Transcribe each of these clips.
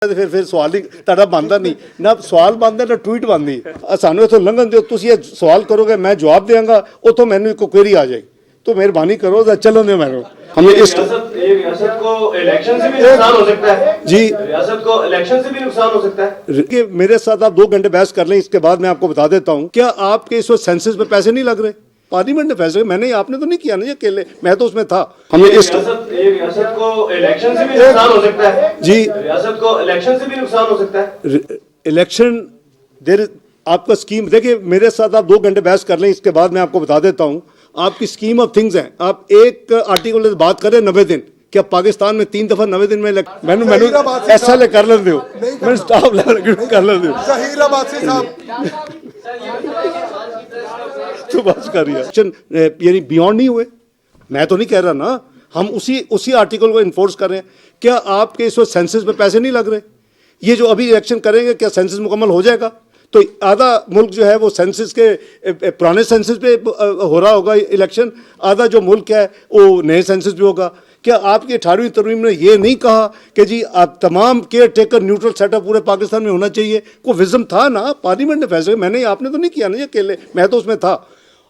ਫਿਰ ਸਵਾਲ ਹੀ ਤੁਹਾਡਾ ਬਣਦਾ ਨਹੀਂ ਨਾ ਸਵਾਲ ਬਣਦਾ ਨਾ ਟਵੀਟ ਬਣਦੀ ਸਾਨੂੰ ਇਥੋਂ ਲੰਘਣ ਦਿਓ ਤੁਸੀਂ ਇਹ ਸਵਾਲ ਕਰੋਗੇ मैं जवाब देंगा उतो मैंने को क्वेरी आ जाएगी तो मेहरबानी करो चलो दो मैंने हमने इस रियासत को इलेक्शन से भी नुकसान हो सकता है जी रियासत को इलेक्शन से भी नुकसान हो सकता है कि मेरे साथ आप 2 घंटे बहस कर लें इसके बाद मैं आपको बता देता हूँ क्या आपके इस वक्त सेंसस में पैसे नहीं लग रहे पार्लियामेंट ने फैसला मैंने आपने तो नहीं किया ना ये अकेले मैं तो उसमें था हमने इस रियासत को इलेक्शन से भी नुकसान हो सकता है जी रियासत को इलेक्शन से भी नुकसान हो सकता है इलेक्शन देर आपका स्कीम देखिए मेरे साथ आप 2 घंटे बहस कर लें इसके बाद मैं आपको बता देता हूँ आपकी स्कीम ऑफ थिंग्स है आप एक आर्टिकल बात करें 90 दिन क्या पाकिस्तान में 3 दफा 90 दिन में मैंने ऐसा ले कर लेते हो मैं स्टाफ लेवल कर लेते हो तो बस करिए यानी बियॉन्ड नहीं हुए मैं तो नहीं कह रहा ना हम उसी आर्टिकल को इन्फोर्स कर रहे हैं क्या आपके इस वक्त सेंसस पे पैसे नहीं लग रहे ये जो अभी इलेक्शन करेंगे क्या सेंसस मुकम्मल हो जाएगा तो आधा मुल्क जो है वो सेंसस के पुराने सेंसस पे हो रहा होगा इलेक्शन आधा जो मुल्क है वो नए सेंसस पे होगा क्या आपकी 18वीं तरमीम ने ये नहीं कहा कि जी आप तमाम केयर टेकर न्यूट्रल सेटअप पूरे पाकिस्तान में होना चाहिए कोई विज़न था ना पार्लियामेंट ने फैसला मैंने आपने तो नहीं किया ना ये अकेले मैं तो उसमें था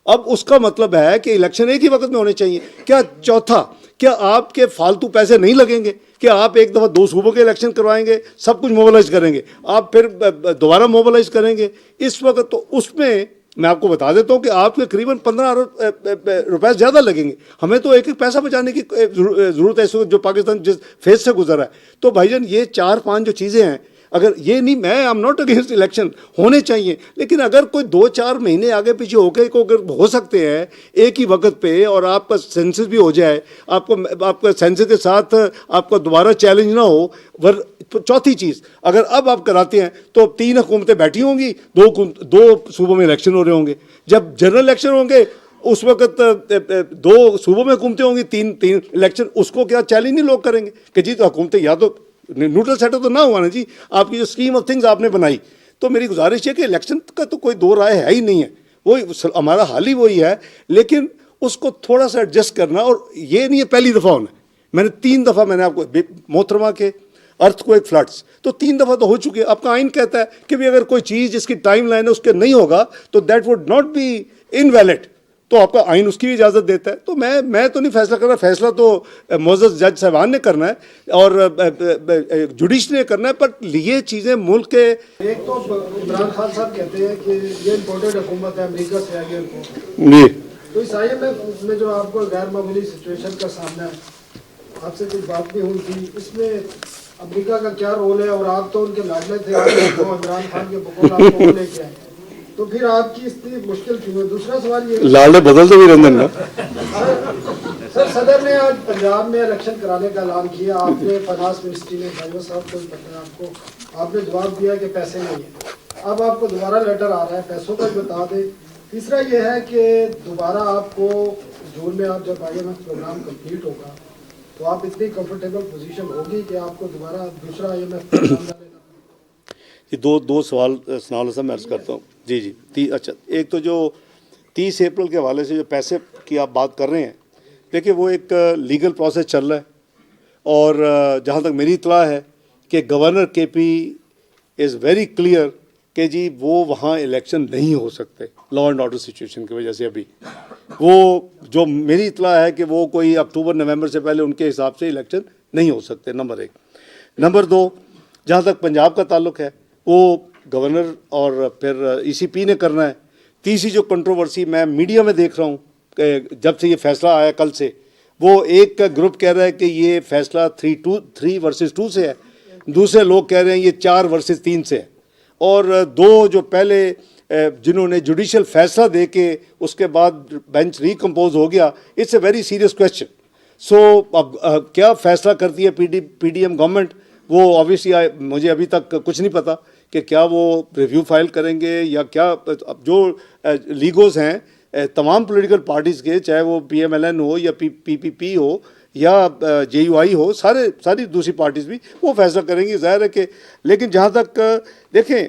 अब उसका मतलब है कि इलेक्शन एक ही वक्त में होने चाहिए क्या चौथा क्या आपके फालतू पैसे नहीं लगेंगे क्या आप एक दफ़ा 2 सूबों के इलेक्शन करवाएंगे सब कुछ मोबिलाइज करेंगे आप फिर दोबारा मोबिलाइज करेंगे इस वक्त तो उसमें मैं आपको बता देता हूँ कि आपके करीबन 15 अरब रुपए ज़्यादा लगेंगे हमें तो एक पैसा बचाने की ज़रूरत है इस वक्त जो पाकिस्तान जिस फेज से गुजरा है तो भाईजान ये 4-5 जो चीज़ें हैं अगर ये नहीं मैं I am not against election होने चाहिए लेकिन अगर कोई 2-4 महीने आगे पीछे होकर को अगर हो सकते हैं एक ही वक्त पे और आपका सेंसस भी हो जाए आपका सेंसस के साथ आपका दोबारा चैलेंज ना हो चौथी चीज़ अगर अब आप कराते हैं तो 3 हुकूमतें बैठी होंगी 2 सूबों में इलेक्शन हो रहे होंगे जब जनरल इलेक्शन होंगे उस वक्त 2 सूबों में हुकूमतें होंगी 3 इलेक्शन उसको क्या चैलेंज नहीं लोग करेंगे कि जी तो हुकूमतें या तो न्यूट्रल सेटअप तो ना हुआ ना जी आपकी जो स्कीम ऑफ थिंग्स आपने बनाई तो मेरी गुजारिश है कि इलेक्शन का तो कोई 2 राय है ही नहीं है वही हमारा हाल ही वही है लेकिन उसको थोड़ा सा एडजस्ट करना और ये नहीं है पहली दफ़ा होना मैंने 3 दफ़ा मैंने आपको मोहतरमा के अर्थक्वेक फ्लड्स तो 3 दफ़ा तो हो चुके आपका आइन कहता है कि भी अगर कोई चीज़ जिसकी टाइम लाइन है उसके नहीं होगा तो that would not be invalid तो आपका आइन उसकी भी इजाज़त देता है तो मैं तो नहीं फैसला कर रहा फैसला तो मोअज़्ज़ज़ जज साहबान ने करना है और जुडिशरी ने करना है पर ये चीज़ें मुल्क के एक तो इमरान खान साहब कहते हैं कि ये इम्पोर्टेड हुकूमत है अमेरिका से आगे जी तो इस IMF में जो आपको गैर मामूली सिचुएशन का सामना है आपसे कुछ बात भी हुई थी इसमें अमेरिका का क्या रोल है और आप तो उनके लाडले थे इमरान खान के बकौल आपको लेके आए तो फिर आपकी इतनी मुश्किल क्यों है दूसरा सवाल ये लाडले बदलते भी रहते हैं सर सदर ने आज पंजाब में इलेक्शन कराने का ऐलान किया आपने फाइनेंस मिनिस्ट्री ने भाइयों साहब को बताया आपको आपने जवाब दिया कि पैसे नहीं है अब आपको दोबारा लेटर आ रहा है पैसों का बता दें तीसरा ये है कि दोबारा आपको जून में आप जब IMF प्रोग्राम कंप्लीट होगा तो आप इतनी कंफर्टेबल पोजीशन होगी कि आपको दोबारा दूसरा IMF प्रोग्राम डालेगा ये दो सवाल सनाल साहब मैं अर्ज़ करता हूँ जी अच्छा एक तो जो 30 अप्रैल के हवाले से जो पैसे की आप बात कर रहे हैं देखिए वो एक लीगल प्रोसेस चल रहा है और जहाँ तक मेरी इत्तला है कि governor KP is very clear कि जी वो वहाँ इलेक्शन नहीं हो सकते लॉ एंड ऑर्डर सिचुएशन की वजह से अभी वो जो मेरी इत्तला है कि वो कोई अक्टूबर-नवंबर से पहले उनके हिसाब से इलेक्शन नहीं हो सकते नंबर 1 नंबर 2 जहाँ तक पंजाब का ताल्लुक है वो गवर्नर और फिर ECP ने करना है तीसरी जो कंट्रोवर्सी मैं मीडिया में देख रहा हूँ जब से ये फैसला आया कल से वो एक ग्रुप कह रहा है कि ये फैसला 3 वर्सेस 2 से है दूसरे लोग कह रहे हैं ये 4 वर्सेस 3 से है और 2 जो पहले जिन्होंने जुडिशल फैसला दे के उसके बाद बेंच रिकम्पोज हो गया it's a very serious question so अब क्या फैसला करती है PDM गवर्नमेंट वो ऑब्वियसली मुझे अभी तक कुछ नहीं पता कि क्या वो रिव्यू फाइल करेंगे या क्या अब जो लीगोस हैं तमाम पॉलिटिकल पार्टीज़ के चाहे वो PMLN हो या PPP हो या JUI हो सारी दूसरी पार्टीज़ भी वो फैसला करेंगी ज़ाहिर है कि लेकिन जहाँ तक देखें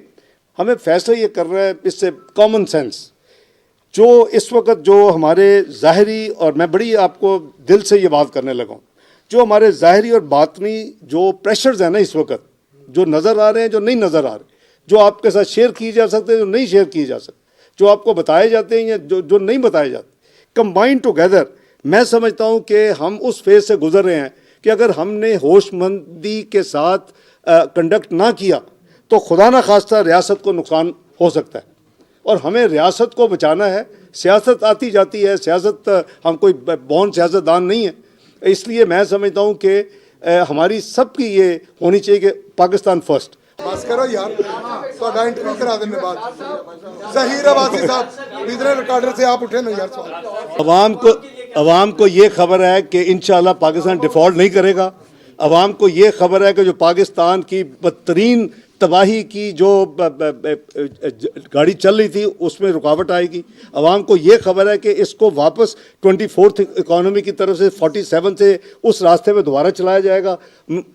हमें फैसला ये कर रहा है इससे कॉमन सेंस जो इस वक्त जो हमारे ज़ाहरी और मैं बड़ी आपको दिल से ये बात करने लगा हूँ जो हमारे ज़ाहरी और बातनी जो प्रेशर्स हैं ना इस वक्त जो नज़र आ रहे हैं, जो नहीं नज़र आ रहे, जो आपके साथ शेयर किए जा सकते हैं, जो नहीं शेयर किए जा सकते, जो आपको बताए जाते हैं या जो नहीं बताए जाते, कंबाइंड टुगेदर मैं समझता हूँ कि हम उस फेज से गुजर रहे हैं कि अगर हमने होशमंदी के साथ कंडक्ट ना किया तो खुदा न खास्ता रियासत को नुकसान हो सकता है, और हमें रियासत को बचाना है। सियासत आती जाती है, सियासत हम कोई बौन सियासतदान नहीं है, इसलिए मैं समझता हूँ कि हमारी सबकी ये होनी चाहिए कि पाकिस्तान फर्स्ट। बस करो यार, थोड़ा इंटरव्यू करा देने बाद। ज़हीर अब्बासी साहब बिजनेस रिकॉर्डर से आप उठे ना यार सवाल। अवाम को ये खबर है कि इंशाल्लाह पाकिस्तान डिफ़ॉल्ट नहीं करेगा। अवाम को ये खबर है कि जो पाकिस्तान की बदतरीन तबाही की जो गाड़ी चल रही थी उसमें रुकावट आएगी। अवाम को ये खबर है कि इसको वापस 24th इकॉनमी की तरफ से 47 से उस रास्ते में दोबारा चलाया जाएगा।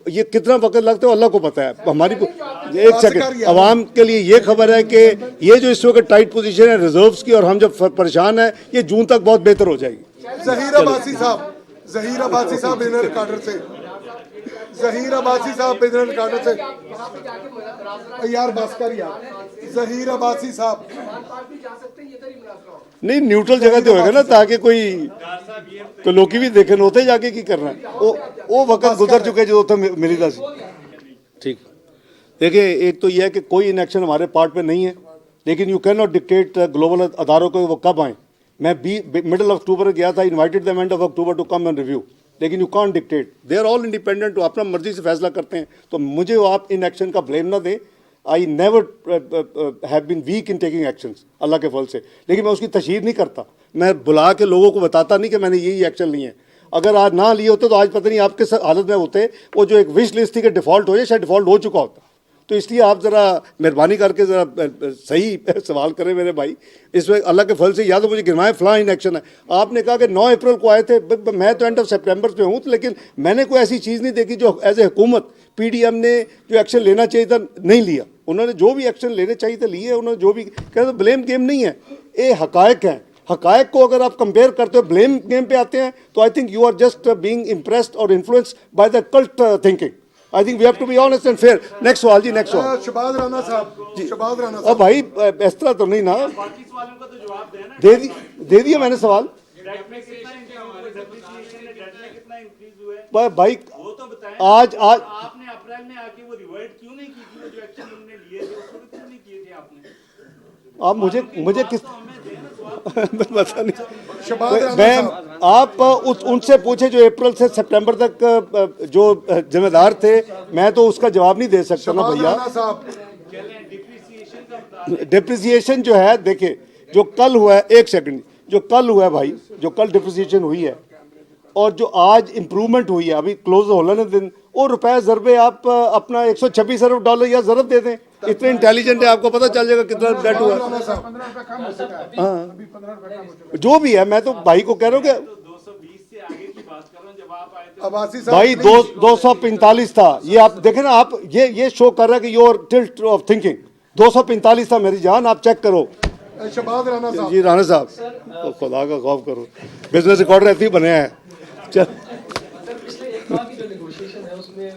ये कितना वक्त लगता है अल्लाह को पता है। हमारी एक सेकंड, अवाम के लिए ये खबर है कि ये जो इस वक्त टाइट पोजीशन है रिजर्व्स की, और हम जब परेशान है, ये जून तक बहुत बेहतर हो जाएगी। ज़हीर अब्बासी साहब बिजनेस रिकॉर्डर से, ज़हीर अब्बासी साहब बिजनेस रिकॉर्डर से यार बस कर यार। ज़हीर अब्बासी साहब नहीं, न्यूट्रल जगह तो होगा ना, ताकि कोई लोग भी देखे होते जाके की करना है। वो वक्त गुजर चुके जो तो मेरी दस ठीक। देखिए, एक तो यह है कि कोई इनएक्शन हमारे पार्ट पे नहीं है, लेकिन you can not dictate global अदारों को वो कब आए। मैं मिडल ऑफ अक्टूबर गया था, invited the end of October to come and review, लेकिन you can't dictate, they are all independent, तो अपना मर्जी से फैसला करते हैं। तो मुझे आप इन एक्शन का ब्लेम ना दें। I never have been weak in taking actions, अल्लाह के फल से, लेकिन मैं उसकी तशहीर नहीं करता। मैं बुला के लोगों को बताता नहीं कि मैंने यही एक्शन लिए हैं। अगर आज ना लिए होते तो आज पता नहीं आपके हालत में होते। वो जो एक विश लिस्ट थी कि डिफ़ॉल्ट हो जाए, शायद डिफ़ॉल्ट हो चुका होता। तो इसलिए आप ज़रा मेहरबानी करके ज़रा सही सवाल करें मेरे भाई। इसमें अल्लाह के फल से या तो मुझे गिरवाएं फलां इन एक्शन है। आपने कहा कि 9 अप्रैल को आए थे, मैं तो एंड ऑफ सितंबर पे हूँ, लेकिन मैंने कोई ऐसी चीज़ नहीं देखी जो एज ए हुकूमत PDM ने जो एक्शन लेना चाहिए था नहीं लिया। उन्होंने जो भी एक्शन लेने चाहिए थे लिए, उन्होंने जो भी कहा, तो ब्लेम गेम नहीं है, ये हकायक हैं। हकायक को अगर आप कंपेयर करते हो ब्लेम गेम पे आते हैं, तो I think you are just being impressed और influenced by the cult thinking. I think we have to be honest and fair. Next सवाल जी, नेक्स्ट सवाल। शहबाज राना साहब जी, शहबाज राना अब साहब भाई इस तरह तो नहीं ना, बाकी सवालों का तो जवाब देना। दे दिया मैंने सवाल। डेट में कितना इंक्रीज हुआ है भाई वो तो बताएं। आज आपने अप्रैल में आके वो रिवर्ट क्यों नहीं की थी? वो जो एक्शन उन्होंने लिए थे उसको क्यों नहीं किए थे आपने? आप मुझे किस पता नहीं। शहबाज राना मैं साहब आप उनसे पूछे जो अप्रैल से सितंबर तक जो जिम्मेदार थे, मैं तो उसका जवाब नहीं दे सकता ना शहबाज भैया। राना साहब डिप्रिसिएशन जो है, देखिए जो कल हुआ है, एक सेकंड, जो कल हुआ है भाई, जो कल डिप्रिसिएशन हुई है और जो आज इंप्रूवमेंट हुई है, अभी क्लोज होने दिन, वो रुपए ज़रबे आप अपना 126 अरब डॉलर या ज़रब दे दें। इतने इंटेलिजेंट है, आपको पता चल जाएगा कितना डेट हुआ। हाँ, जो भी है, मैं तो भाई को कह रहा हूँ कि 220 से आगे की बात कर रहा हूँ। जब आप आए थे अब्बासी साहब भाई 245 था। ये आप देखें ना, आप ये शो कर रहा है कि योर टिल्ट ऑफ थिंकिंग। 245 था मेरी जान, आप चेक करो। शहबाज राना साहब जी राणा साहब, तो खुदा का खौफ करो, बिजनेस रिकॉर्डर ऐसे ही बने हैं। चल पिछले एक माह की जो नेगोशिएशन है उसमें